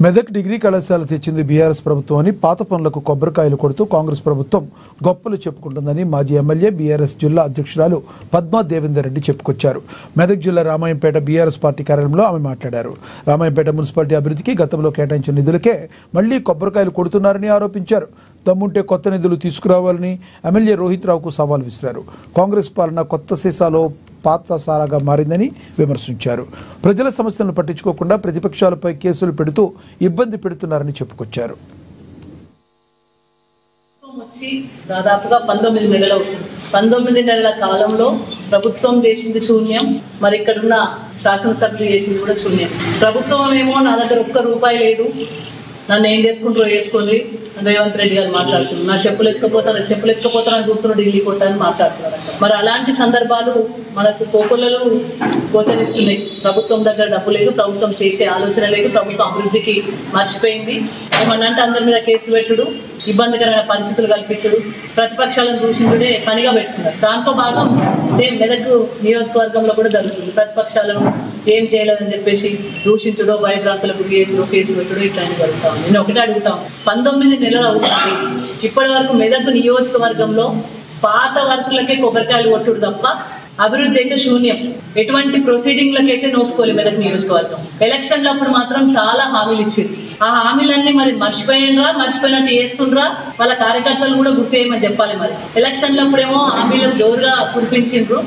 Medak degree కళాశాల తెచ్చింది BRS ప్రభుత్వం అని పాత పనులకు కొబ్బరికాయలు కొడుతూ కాంగ్రెస్ ప్రభుత్వం గొప్పలు చెప్పుకుంటుందని మాజీ ఎమ్మెల్యే బీఆర్ఎస్ జిల్లా అధ్యక్షురాలు పద్మా దేవేందర్ రెడ్డి చెప్పుకొచ్చారు. మెదక్ జిల్లా రామాయంపేట బీఆర్ఎస్ పార్టీ కార్యాలయంలో ఆమె మాట్లాడారు. రామాయంపేట మున్సిపాలిటీ అభివృద్ధికి గతంలో కేటాయించిన నిధులకే మళ్లీ కొబ్బరికాయలు కొడుతున్నారని ఆరోపించారు. దమ్ముంటే కొత్త నిధులు తీసుకురావాలని ఎమ్మెల్యే రోహిత్ రావుకు సవాల్ విసిరారు. కాంగ్రెస్ పాలన కొత్త సీసాలో పాత సారాగా మారిందని విమర్శించారు. ప్రజల సమస్యలను పట్టించుకోకుండా ప్రతిపక్షాలపై కేసులు పెడుతూ ఇబ్బంది పెడుతున్నారని చెప్పుకొచ్చారు. దాదాపుగా 19 నెలల కాలంలో ప్రభుత్వం చేసింది శూన్యం. మరి ఇక్కడున్న శాసనసభ్యులు చేసింది కూడా శూన్యం. ప్రభుత్వం ఏమో నా దగ్గర ఒక్క రూపాయి లేదు, నన్ను ఏం చేసుకుంటారో చేసుకోండి రేవంత్ రెడ్డి గారు మాట్లాడుతున్నారు. నా చెప్పులు ఎత్తుకపోతానని చూస్తున్న ఢిల్లీ కొట్టాలని మాట్లాడుతున్నారు. మరి అలాంటి సందర్భాలు మనకు కోకొల్లలు గోచరిస్తున్నాయి. ప్రభుత్వం దగ్గర డబ్బు లేదు, ప్రభుత్వం చేసే ఆలోచన లేదు, ప్రభుత్వం అభివృద్ధికి మర్చిపోయింది. ఏమన్నంటే అందరి మీద కేసులు పెట్టుడు, ఇబ్బందికరమైన పరిస్థితులు కల్పించడు, ప్రతిపక్షాలను దూషించుడే పనిగా పెట్టుకున్నారు. దాంతో భాగం సేమ్ మెదక్ నియోజకవర్గంలో కూడా జరుగుతుంది. ప్రతిపక్షాలను ఏం చేయలేదని చెప్పేసి దూషించడో, భయభ్రాంతులకు గురి చేసుడో, కేసు పెట్టుడో ఇట్లాంటి జరుగుతాం. నేను ఒకటే అడుగుతాం, 19 నెలలు అవుతుంది ఇప్పటి వరకు మెదక్ నియోజకవర్గంలో పాత వర్కులకే కొబ్బరికాయలు కొట్టుడు తప్ప అభివృద్ధి అయితే శూన్యం. ఎటువంటి ప్రొసీడింగ్లకైతే నోసుకోలేదు మెదక్ నియోజకవర్గం. ఎలక్షన్లప్పుడు మాత్రం చాలా హామీలు ఇచ్చింది. ఆ హామీలన్నీ మరి మర్చిపోయినట్టు చేస్తుండ్రా, వాళ్ళ కార్యకర్తలు కూడా గుర్తు చేయమని చెప్పాలి. మరి ఎలక్షన్లప్పుడేమో హామీలకు జోరుగా కురిపించిండ్రు,